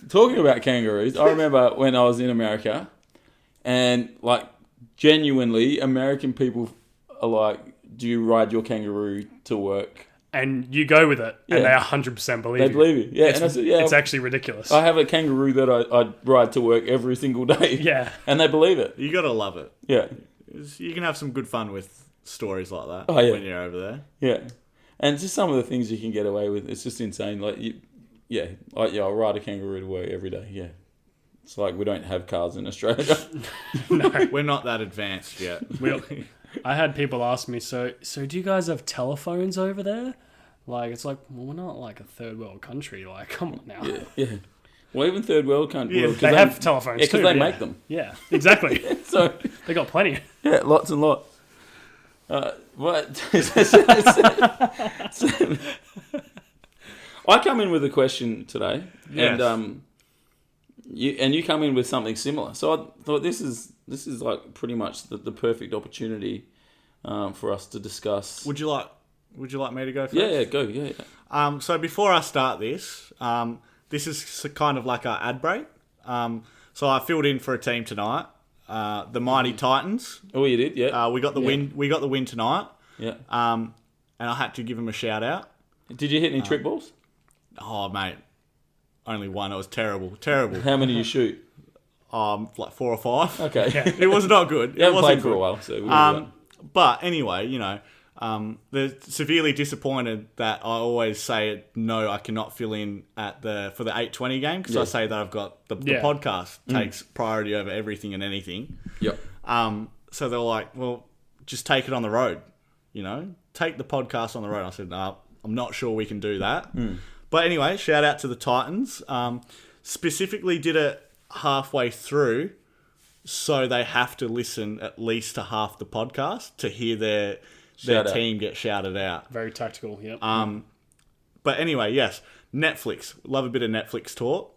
Speaker 1: Talking about kangaroos, I remember when I was in America, and like genuinely, American people are like, "Do you ride your kangaroo to work?"
Speaker 3: And you go with it, and
Speaker 1: Yeah.
Speaker 3: they 100% believe
Speaker 1: They
Speaker 3: you.
Speaker 1: believe you. Yeah,
Speaker 3: It's,
Speaker 1: and I said, "Yeah,
Speaker 3: it's actually ridiculous.
Speaker 1: I have a kangaroo that I ride to work every single day."
Speaker 3: Yeah.
Speaker 1: and they believe it.
Speaker 2: You gotta love it.
Speaker 1: Yeah,
Speaker 2: You can have some good fun with stories like that
Speaker 1: Oh, yeah.
Speaker 2: when you're over there.
Speaker 1: yeah, and just some of the things you can get away with. It's just insane. Like I'll ride a kangaroo to work every day. Yeah, it's like we don't have cars in Australia.
Speaker 2: We're not that advanced yet.
Speaker 3: I had people ask me, so do you guys have telephones over there? Like, it's like, well, we're not like a third world country. Like, come on now.
Speaker 1: yeah. Well, even third world countries.
Speaker 2: Yeah,
Speaker 1: well, 'cause
Speaker 3: They have telephones
Speaker 1: Yeah,
Speaker 3: too.
Speaker 1: because they make them.
Speaker 3: Yeah, exactly.
Speaker 1: So
Speaker 3: They got plenty.
Speaker 1: yeah, lots and lots. What? I come in with a question today,
Speaker 2: Yes.
Speaker 1: and you come in with something similar. So I thought this is like pretty much the perfect opportunity for us to discuss.
Speaker 2: Would you like me to go first?
Speaker 1: Yeah, go. Yeah.
Speaker 2: So before I start this, this is kind of like our ad break. So I filled in for a team tonight, the Mighty Titans.
Speaker 1: Oh, you did. Yeah.
Speaker 2: We got the win. We got the win tonight.
Speaker 1: Yeah.
Speaker 2: And I had to give them a shout out.
Speaker 1: Did you hit any trick balls?
Speaker 2: Oh mate, only one. It was terrible. Terrible.
Speaker 1: How many you shoot?
Speaker 2: Like 4 or 5.
Speaker 1: Okay.
Speaker 2: It was not good.
Speaker 1: You
Speaker 2: It
Speaker 1: haven't
Speaker 2: wasn't
Speaker 1: played for
Speaker 2: good.
Speaker 1: a while, so we'll do that.
Speaker 2: But anyway, they're severely disappointed that I always say no. I cannot fill in for the 8:20 game because I say that I've got the podcast takes priority over everything and anything.
Speaker 1: Yep.
Speaker 2: So they're like, well, just take it on the road. Take the podcast on the road. I said, no, I'm not sure we can do that. But anyway, shout out to the Titans. Specifically did it halfway through, so they have to listen at least to half the podcast to hear their
Speaker 1: Shout out.
Speaker 2: team get shouted out.
Speaker 3: Very tactical, yep.
Speaker 2: But anyway, yes, Netflix. Love a bit of Netflix talk.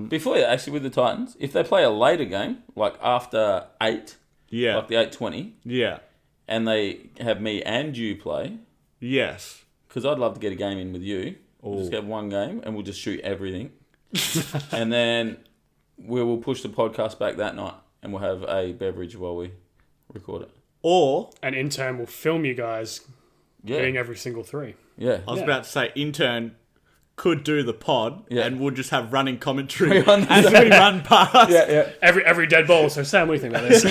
Speaker 1: Before that, actually, with the Titans, if they play a later game, like after 8,
Speaker 2: Yeah.
Speaker 1: like the 8:20,
Speaker 2: Yeah.
Speaker 1: and they have me and you play,
Speaker 2: Yes.
Speaker 1: because I'd love to get a game in with you. We'll just get one game, and we'll just shoot everything. And then we will push the podcast back that night, and we'll have a beverage while we record it.
Speaker 2: Or,
Speaker 3: An intern will film you guys getting
Speaker 1: Yeah,
Speaker 3: every single 3.
Speaker 1: yeah.
Speaker 2: I was about to say, intern could do the pod
Speaker 1: Yeah.
Speaker 2: and we'll just have running commentary
Speaker 1: On the
Speaker 2: as we run past.
Speaker 1: yeah.
Speaker 3: Every dead ball. So, Sam, what do you think about this?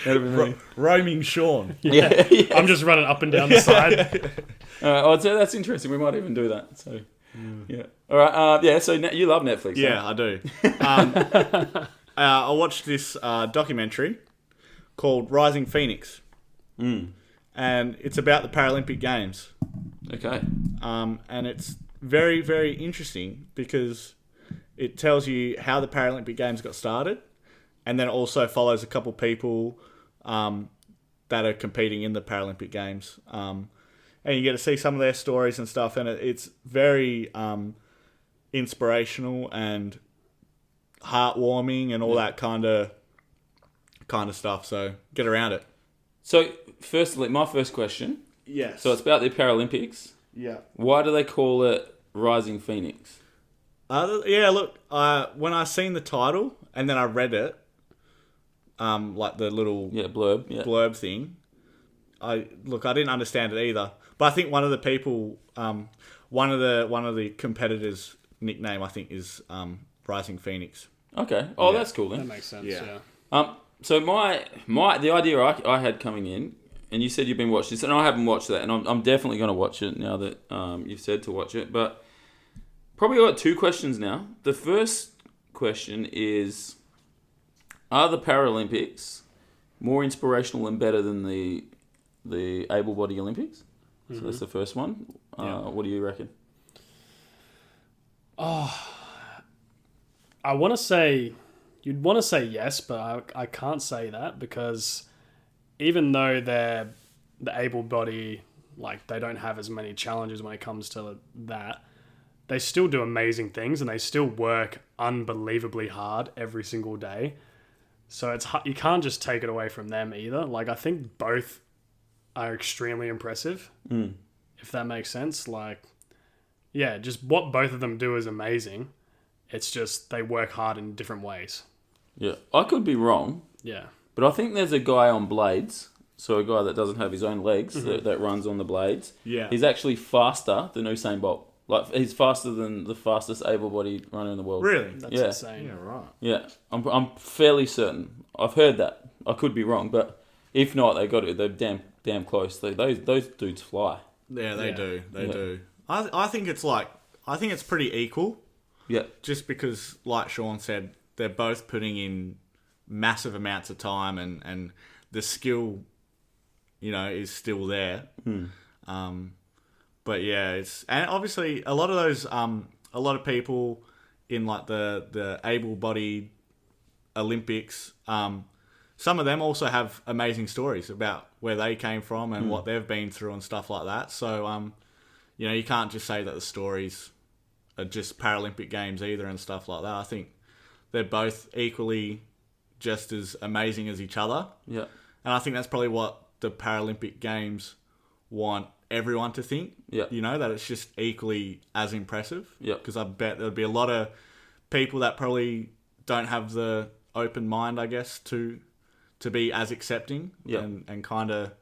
Speaker 1: That'd be me.
Speaker 2: Roaming Sean.
Speaker 1: Yeah.
Speaker 3: I'm just running up and down the side.
Speaker 1: I'd say that's interesting. We might even do that. So, yeah. All right. Yeah. So you love Netflix?
Speaker 2: Yeah,
Speaker 1: huh?
Speaker 2: I do. I watched this documentary called Rising Phoenix. And it's about the Paralympic Games.
Speaker 1: Okay.
Speaker 2: And it's very, very interesting because it tells you how the Paralympic Games got started, and then it also follows a couple people that are competing in the Paralympic Games. And you get to see some of their stories and stuff, and it's very inspirational and heartwarming and all that kind of stuff. So get around it.
Speaker 1: So, firstly, my first question.
Speaker 2: Yes.
Speaker 1: So it's about the Paralympics.
Speaker 2: yeah.
Speaker 1: Why do they call it Rising Phoenix?
Speaker 2: Yeah, look, when I seen the title and then I read it, like the little
Speaker 1: Yeah, blurb. Yeah.
Speaker 2: blurb thing, I didn't understand it either. But I think one of the people, one of the competitors' nickname, I think, is Rising Phoenix.
Speaker 1: Okay. Oh,
Speaker 2: Yeah.
Speaker 1: that's cool
Speaker 3: That
Speaker 1: then.
Speaker 3: makes sense,
Speaker 2: Yeah.
Speaker 3: yeah.
Speaker 1: So the idea I had coming in and you said you've been watching this, and I haven't watched that, and I'm definitely going to watch it now that you've said to watch it. But probably got 2 questions now. The first question is: are the Paralympics more inspirational and better than the able-bodied Olympics? So that's the first one. What do you reckon?
Speaker 3: I want to say, you'd want to say yes, but I can't say that because even though they're the able body, like they don't have as many challenges when it comes to that, they still do amazing things and they still work unbelievably hard every single day. So you can't just take it away from them either. Like I think both are extremely impressive, if that makes sense. Like, yeah, just what both of them do is amazing. It's just they work hard in different ways.
Speaker 1: Yeah, I could be wrong.
Speaker 3: Yeah.
Speaker 1: But I think there's a guy on blades, so a guy that doesn't have his own legs that runs on the blades.
Speaker 2: Yeah.
Speaker 1: He's actually faster than Usain Bolt. Like he's faster than the fastest able-bodied runner in the world.
Speaker 2: Really?
Speaker 3: That's
Speaker 1: Yeah.
Speaker 3: insane.
Speaker 2: Yeah, right.
Speaker 1: Yeah, I'm fairly certain. I've heard that. I could be wrong, but if not, they got it. They're damn close. Those dudes fly.
Speaker 2: Yeah, they
Speaker 3: Yeah.
Speaker 2: do. They
Speaker 1: Yeah.
Speaker 2: do. I think it's pretty equal.
Speaker 1: Yeah,
Speaker 2: Just because, like Sean said, they're both putting in massive amounts of time and the skill, is still there. But yeah, and obviously a lot of those, a lot of people in like the able-bodied Olympics, some of them also have amazing stories about where they came from and what they've been through and stuff like that. So, you can't just say that the stories are just Paralympic Games either and stuff like that. I think they're both equally just as amazing as each other.
Speaker 1: yeah,
Speaker 2: And I think that's probably what the Paralympic Games want everyone to think.
Speaker 1: Yeah.
Speaker 2: That it's just equally as impressive.
Speaker 1: Yeah.
Speaker 2: Because I bet there'll be a lot of people that probably don't have the open mind, I guess, to be as accepting
Speaker 1: Yeah.
Speaker 2: and kind of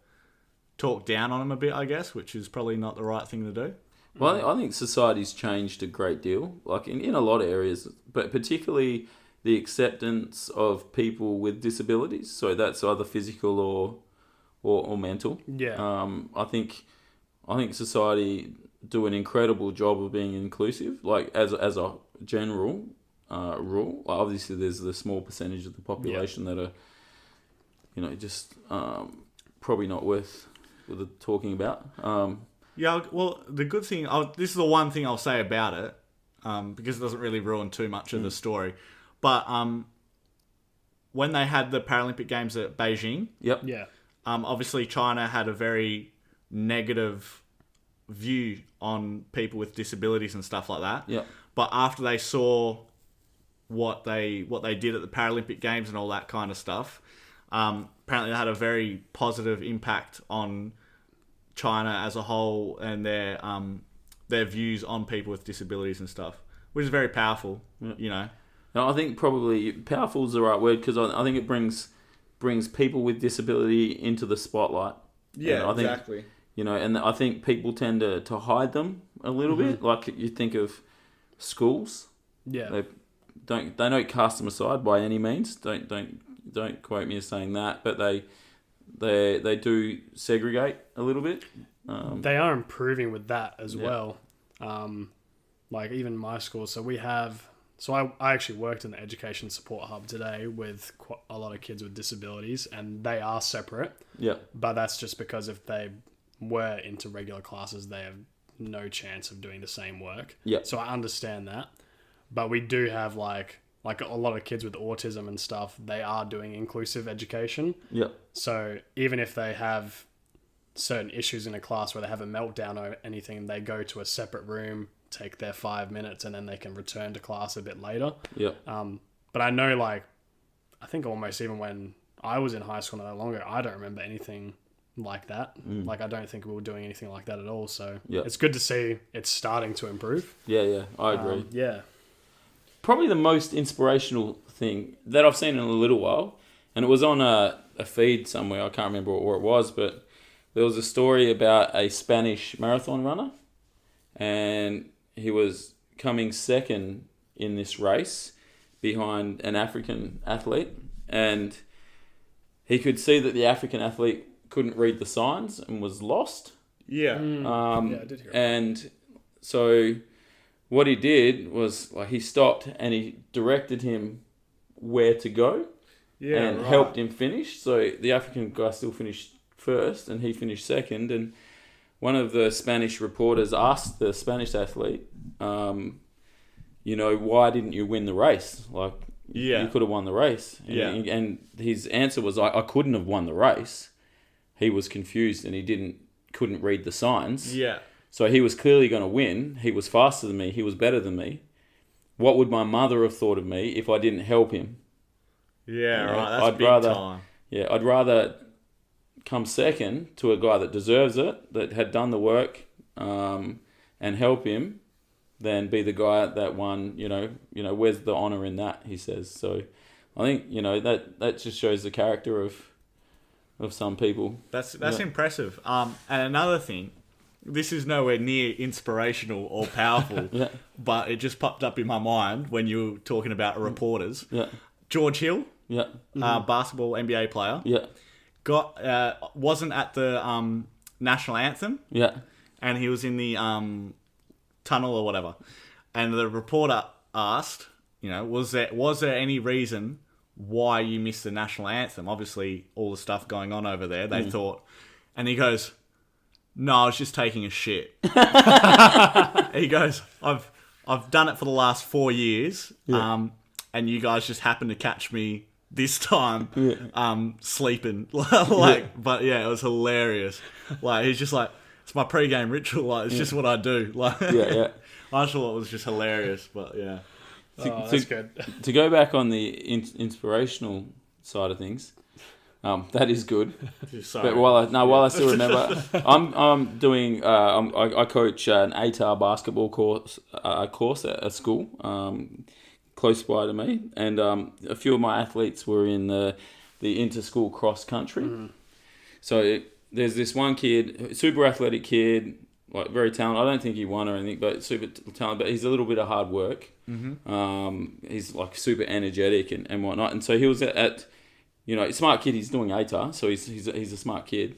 Speaker 2: talk down on them a bit, I guess, which is probably not the right thing to do.
Speaker 1: Well, I think society's changed a great deal, like in a lot of areas, but particularly the acceptance of people with disabilities. So that's either physical or mental.
Speaker 3: Yeah.
Speaker 1: I think society do an incredible job of being inclusive. Like as a general rule, obviously there's the small percentage of the population that are, just probably not worth talking about.
Speaker 2: Yeah, well, the good thing, this is the one thing I'll say about it, because it doesn't really ruin too much of the story. But when they had the Paralympic Games at Beijing,
Speaker 1: Yep.
Speaker 3: Yeah.
Speaker 2: obviously China had a very negative view on people with disabilities and stuff like that.
Speaker 1: Yep.
Speaker 2: But after they saw what they did at the Paralympic Games and all that kind of stuff, apparently they had a very positive impact on China as a whole and their views on people with disabilities and stuff, which is very powerful.
Speaker 1: No, I think probably powerful is the right word because I think it brings people with disability into the spotlight. And I think,
Speaker 2: exactly.
Speaker 1: And I think people tend to hide them a little bit. Like you think of schools,
Speaker 3: Yeah.
Speaker 1: they don't cast them aside by any means. Don't quote me as saying that, but they do segregate a little bit.
Speaker 3: They are improving with that as well. Like even my school. So I actually worked in the education support hub today with a lot of kids with disabilities, and they are separate.
Speaker 1: Yeah.
Speaker 3: But that's just because if they were into regular classes, they have no chance of doing the same work.
Speaker 1: Yeah.
Speaker 3: So I understand that. But we do have like a lot of kids with autism and stuff, they are doing inclusive education.
Speaker 1: Yeah.
Speaker 3: So even if they have certain issues in a class where they have a meltdown or anything, they go to a separate room, take their 5 minutes, and then they can return to class a bit later.
Speaker 1: Yeah.
Speaker 3: But I know, I think almost even when I was in high school no longer, I don't remember anything like that. I don't think we were doing anything like that at all. So it's good to see it's starting to improve.
Speaker 1: Yeah. I agree.
Speaker 3: Yeah.
Speaker 1: Probably the most inspirational thing that I've seen in a little while, and it was on a feed somewhere, I can't remember where it was, but there was a story about a Spanish marathon runner, and he was coming second in this race behind an African athlete, and he could see that the African athlete couldn't read the signs and was lost.
Speaker 2: Yeah.
Speaker 3: I did hear.
Speaker 1: And so what he did was like he stopped and he directed him where to go and helped him finish. So the African guy still finished first and he finished second. And one of the Spanish reporters asked the Spanish athlete, why didn't you win the race? Like, you could have won the race. And his answer was, I couldn't have won the race. He was confused and he couldn't read the signs.
Speaker 2: Yeah.
Speaker 1: So he was clearly going to win. He was faster than me. He was better than me. What would my mother have thought of me if I didn't help him?
Speaker 2: Yeah, right. That's big time.
Speaker 1: Yeah, I'd rather come second to a guy that deserves it, that had done the work, and help him, than be the guy that won. Where's the honour in that? He says. So, I think that just shows the character of some people.
Speaker 2: That's impressive. And another thing, this is nowhere near inspirational or powerful, but it just popped up in my mind when you were talking about reporters.
Speaker 1: Yeah.
Speaker 2: George Hill,
Speaker 1: Yeah.
Speaker 2: basketball NBA player,
Speaker 1: Yeah.
Speaker 2: wasn't at the national anthem, and he was in the tunnel or whatever, and the reporter asked, was there any reason why you missed the national anthem? Obviously, all the stuff going on over there, they thought, and he goes, "No, I was just taking a shit." He goes, "I've done it for the last 4 years, and you guys just happened to catch me this time, sleeping." But yeah, it was hilarious. Like, he's just like, it's my pre-game ritual. Like, it's just what I do. Like, I just thought it was just hilarious. But yeah,
Speaker 3: That's good.
Speaker 1: To go back on the inspirational side of things, that is good.
Speaker 2: sorry.
Speaker 1: But while I still remember, I'm doing. I coach an ATAR basketball course at a school close by to me, and a few of my athletes were in the inter-school cross country. So there's this one kid, super athletic kid, like very talented. I don't think he won or anything, but super talented. But he's a little bit of hard work. He's like super energetic and whatnot. And so he was at smart kid. He's doing ATAR, so he's a smart kid.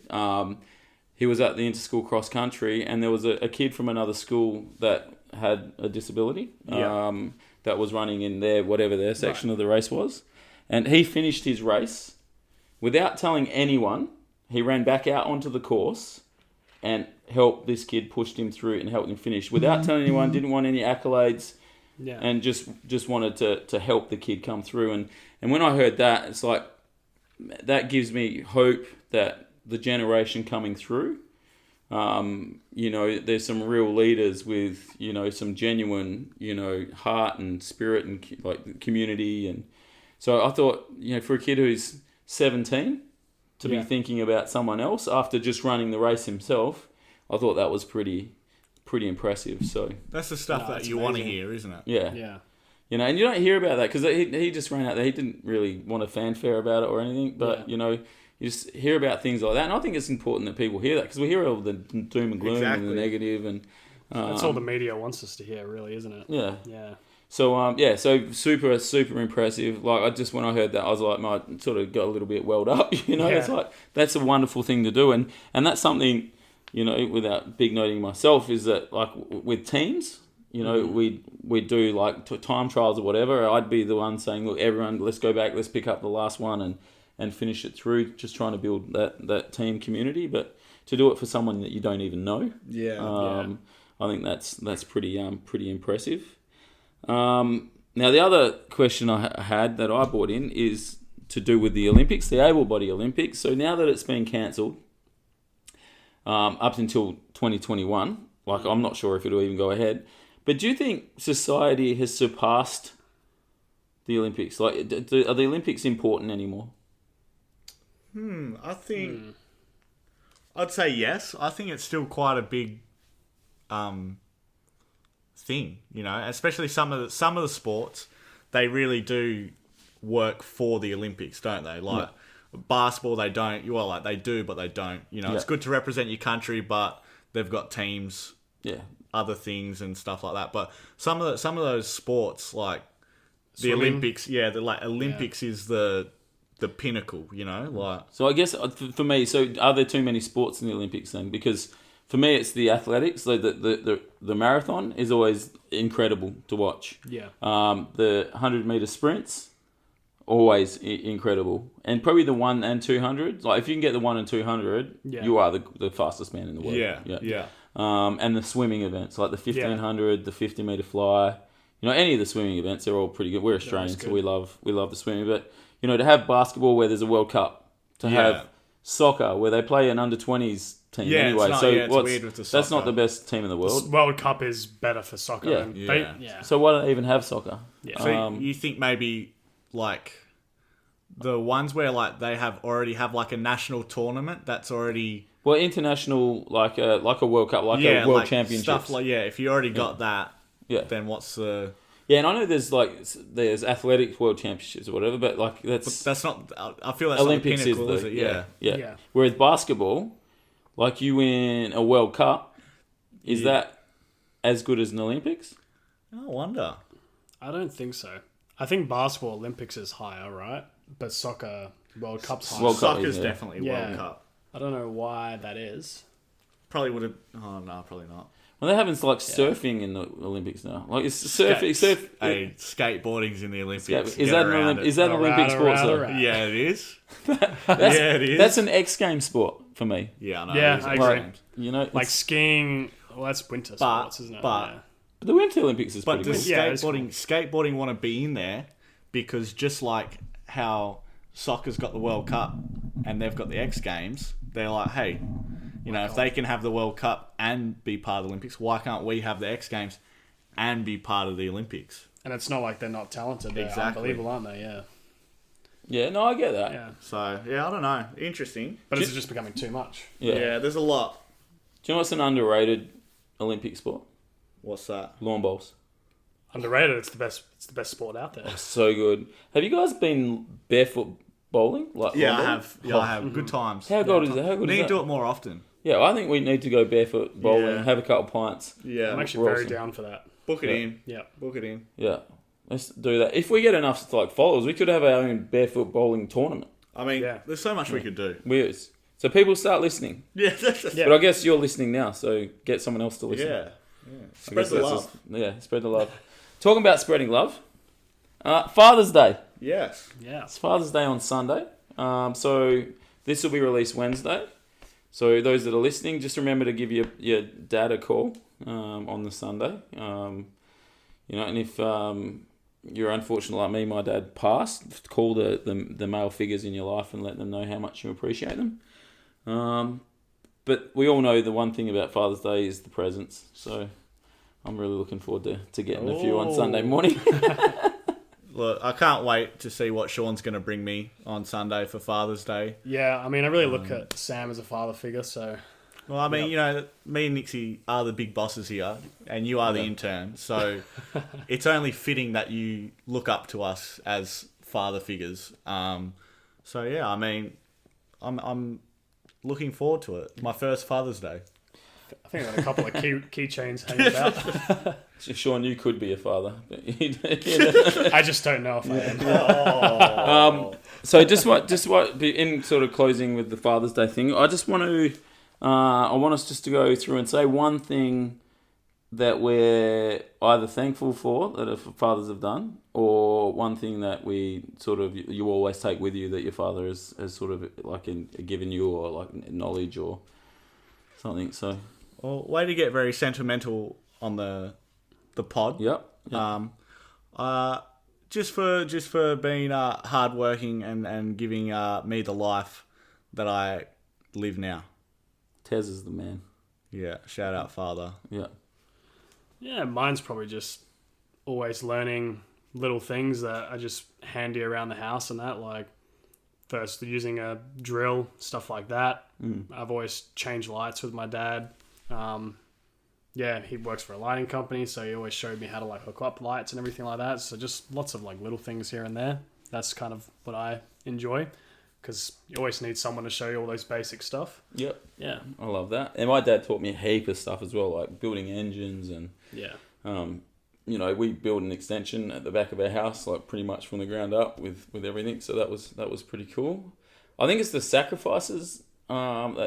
Speaker 1: He was at the inter-school cross country, and there was a kid from another school that had a disability. That was running in whatever their section of the race was. And he finished his race without telling anyone. He ran back out onto the course and helped this kid, pushed him through and helped him finish without telling anyone, didn't want any accolades, and just wanted to help the kid come through. And when I heard that, it's like, that gives me hope that the generation coming through, there's some real leaders with, some genuine, heart and spirit and like community. And so I thought, for a kid who's 17 to be thinking about someone else after just running the race himself, I thought that was pretty impressive. So
Speaker 2: that's the stuff that you want to hear, isn't it?
Speaker 1: Yeah. And you don't hear about that because he just ran out there. He didn't really want a fanfare about it or anything, but you just hear about things like that. And I think it's important that people hear that because we hear all the doom and gloom and the negative, and
Speaker 3: that's all the media wants us to hear, really, isn't it?
Speaker 1: Yeah. So so super impressive. Like, when I heard that, I was like, I sort of got a little bit welled up. It's like, that's a wonderful thing to do, and that's something, without big noting myself, is that like with teams, we do like time trials or whatever. I'd be the one saying, look, everyone, let's go back, let's pick up the last one and finish it through. Just trying to build that team community, but to do it for someone that you don't even know, I think that's pretty impressive. Now, the other question I had that I brought in is to do with the Olympics, the able body Olympics. So now that it's been cancelled, up until 2021, like, I'm not sure if it'll even go ahead. But do you think society has surpassed the Olympics? Like, are the Olympics important anymore?
Speaker 2: I think I'd say yes. I think it's still quite a big thing, especially some of the sports. They really do work for the Olympics, don't they? Like basketball, they don't. Well, like they do, but they don't. It's good to represent your country, but they've got teams, other things and stuff like that. But some of those sports, like the Olympics, Olympics is the the pinnacle, you know, like.
Speaker 1: So I guess for me, so are there too many sports in the Olympics then? Because for me, it's the athletics. So the marathon is always incredible to watch.
Speaker 3: Yeah.
Speaker 1: The 100-meter sprints, always incredible. And probably the 1 and 200. Like if you can get the 1 and 200, you are the fastest man in the world.
Speaker 2: Yeah.
Speaker 1: And the swimming events, like the 1500, the 50-meter fly. You know, any of the swimming events, they're all pretty good. We're Australians, so we love the swimming. But, you know, to have basketball where there's a World Cup, to have soccer where they play an under-20s team anyway.
Speaker 2: It's weird with the soccer.
Speaker 1: That's not the best team in the world.
Speaker 3: World Cup is better for soccer.
Speaker 1: So why don't they even have soccer?
Speaker 3: Yeah.
Speaker 2: So you think maybe, like, the ones where, like, they already have, like, a national tournament that's already...
Speaker 1: Well, international, like a World Cup, like a World Championship.
Speaker 2: Stuff like, if you already got that...
Speaker 1: Yeah.
Speaker 2: Then what's the...
Speaker 1: Yeah, and I know there's athletics world championships or whatever, but like
Speaker 2: that's not... I feel that's
Speaker 1: Olympics
Speaker 2: not the pinnacle, is it?
Speaker 1: Yeah. Whereas basketball, like you win a World Cup, is that as good as an Olympics?
Speaker 2: I wonder.
Speaker 3: I don't think so. I think basketball Olympics is higher, right? But soccer World Cup's higher.
Speaker 2: Soccer's definitely World Cup.
Speaker 3: I don't know why that is.
Speaker 2: Probably would have... Oh, no, probably not.
Speaker 1: Well, they're having like surfing in the Olympics now. Like it's
Speaker 2: skateboarding's in the Olympics.
Speaker 1: Is that an Olympic sport?
Speaker 2: Yeah, it is.
Speaker 1: It is. That's an X Games sport for me.
Speaker 2: Yeah, I know.
Speaker 3: Yeah, I agree.
Speaker 1: You know,
Speaker 3: like skiing. Well, that's winter sports, isn't it?
Speaker 1: But the Winter Olympics is pretty
Speaker 2: cool.
Speaker 1: But
Speaker 2: does skateboarding want to be in there? Because just like how soccer's got the World Cup and they've got the X Games, they're like, hey. You know, if they can have the World Cup and be part of the Olympics, why can't we have the X Games and be part of the Olympics?
Speaker 3: And it's not like they're not talented. They're unbelievable, aren't they? Yeah.
Speaker 1: Yeah, no, I get that.
Speaker 3: Yeah.
Speaker 2: So, I don't know. Interesting.
Speaker 3: But it's just becoming too much.
Speaker 2: Yeah, there's a lot.
Speaker 1: Do you know what's an underrated Olympic sport?
Speaker 2: What's that?
Speaker 1: Lawn bowls.
Speaker 3: Underrated. It's the best sport out there.
Speaker 1: Oh, so good. Have you guys been barefoot bowling? Like
Speaker 2: I have. Yeah, I have. Good times.
Speaker 1: How good is that? How good
Speaker 2: we
Speaker 1: is
Speaker 2: need
Speaker 1: that?
Speaker 2: to do it more often.
Speaker 1: Yeah, I think we need to go barefoot bowling and have a couple pints.
Speaker 2: Yeah.
Speaker 3: I'm actually very down for that.
Speaker 2: Book it in.
Speaker 3: Yeah.
Speaker 2: Book it in.
Speaker 1: Yeah. Let's do that. If we get enough followers, we could have our own barefoot bowling tournament.
Speaker 2: I mean, there's so much we could do.
Speaker 1: So people start listening.
Speaker 2: Yeah.
Speaker 1: But I guess you're listening now, so get someone else to listen.
Speaker 2: Yeah. Spread the love.
Speaker 1: Spread the love. Talking about spreading love. Father's Day.
Speaker 2: Yes.
Speaker 3: Yeah.
Speaker 1: It's Father's Day on Sunday. So this will be released Wednesday. So those that are listening, just remember to give your dad a call on the Sunday. And if you're unfortunate like me, my dad passed, call the male figures in your life and let them know how much you appreciate them. But we all know the one thing about Father's Day is the presents. So I'm really looking forward to getting a few on Sunday morning.
Speaker 2: Look, I can't wait to see what Sean's going to bring me on Sunday for Father's Day.
Speaker 3: Yeah, I mean, I really look at Sam as a father figure, so...
Speaker 2: Well, I mean, me and Nixie are the big bosses here, and you are the intern, so it's only fitting that you look up to us as father figures. I mean, I'm looking forward to it. My first Father's Day.
Speaker 3: I think I got a couple of keychains hanging about.
Speaker 1: Sean, you could be a father. But
Speaker 3: I just don't know if I am.
Speaker 1: So just what in sort of closing with the Father's Day thing, I just want to, I want us just to go through and say one thing that we're either thankful for that our fathers have done, or one thing that we sort of you always take with you that your father has sort of like given you, or like knowledge or something. So,
Speaker 2: well, way to get very sentimental on the pod.
Speaker 1: Yep.
Speaker 2: Just for being hardworking and giving me the life that I live now.
Speaker 1: Tez is the man.
Speaker 2: Yeah, shout out father.
Speaker 1: Yeah.
Speaker 3: Yeah, mine's probably just always learning little things that are just handy around the house and that, like first using a drill, stuff like that. I've always changed lights with my dad. He works for a lighting company, so he always showed me how to like hook up lights and everything like that. So just lots of like little things here and there. That's kind of what I enjoy, because you always need someone to show you all those basic stuff.
Speaker 1: Yep.
Speaker 3: Yeah.
Speaker 1: I love that. And my dad taught me a heap of stuff as well, like building engines and we built an extension at the back of our house, like pretty much from the ground up with everything. So that was pretty cool. I think it's the sacrifices. We're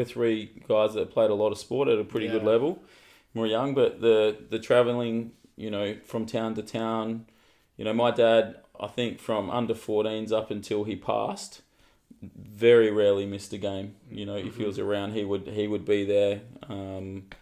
Speaker 1: three guys that played a lot of sport at a pretty good level. We're young, but the traveling, from town to town. My dad, I think from under 14s up until he passed, very rarely missed a game. If he was around, he would be there. And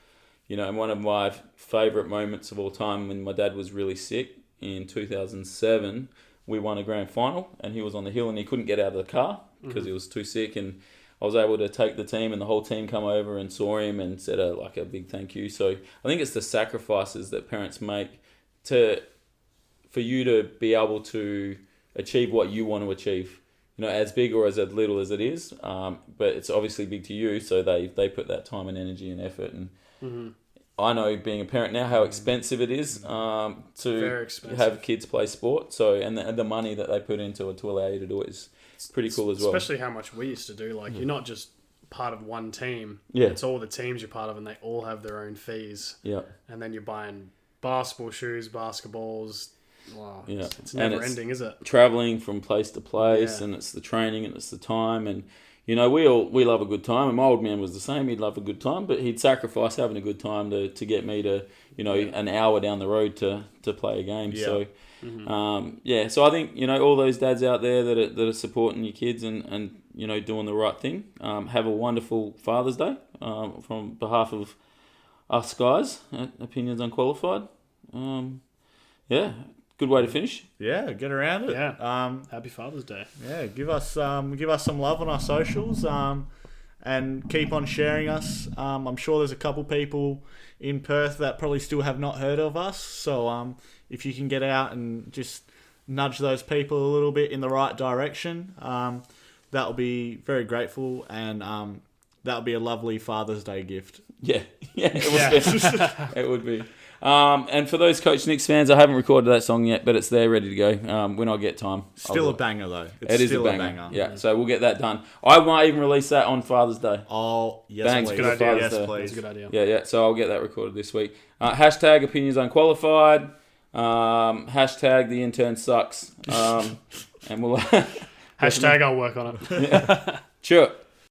Speaker 1: one of my favourite moments of all time, when my dad was really sick in 2007, we won a grand final, and he was on the hill and he couldn't get out of the car because he was too sick, and I was able to take the team, and the whole team come over and saw him and said a big thank you. So I think it's the sacrifices that parents make for you to be able to achieve what you want to achieve. As big or as little as it is, but it's obviously big to you. So they put that time and energy and effort. And I know, being a parent now, how expensive it is to have kids play sport. So and the money that they put into it to allow you to do it is pretty cool as well.
Speaker 3: Especially how much we used to do. Like, you're not just part of one team.
Speaker 1: Yeah.
Speaker 3: It's all the teams you're part of, and they all have their own fees.
Speaker 1: Yeah.
Speaker 3: And then you're buying basketball shoes, basketballs. Wow.
Speaker 1: Yeah.
Speaker 3: It's never ending, is it?
Speaker 1: Traveling from place to place, and it's the training and it's the time, and we love a good time. And my old man was the same. He'd love a good time, but he'd sacrifice having a good time to get me to an hour down the road to play a game. Yeah. So so I think all those dads out there that are supporting your kids and doing the right thing, have a wonderful Father's Day from behalf of us guys at Opinions Unqualified. Good way to finish.
Speaker 2: Yeah, get around it.
Speaker 3: Yeah. Happy Father's Day.
Speaker 2: Yeah, give us some love on our socials, and keep on sharing us. I'm sure there's a couple people in Perth that probably still have not heard of us. So if you can get out and just nudge those people a little bit in the right direction, that'll be very grateful, and that'll be a lovely Father's Day gift.
Speaker 1: Yeah, it would be. And for those Coach Nicks fans, I haven't recorded that song yet, but it's there, ready to go. When I get time.
Speaker 2: Still a banger, though.
Speaker 1: It is a banger. Yeah, so we'll get that done. I might even release that on Father's Day.
Speaker 2: Oh, yes,
Speaker 1: Bangs,
Speaker 2: please.
Speaker 3: Good idea.
Speaker 2: Yes,
Speaker 3: That's
Speaker 2: please.
Speaker 3: a good idea.
Speaker 1: Yeah. So I'll get that recorded this week. Hashtag Opinions Unqualified. Hashtag The Intern Sucks. And we'll...
Speaker 3: Hashtag I'll work on it.
Speaker 1: Sure.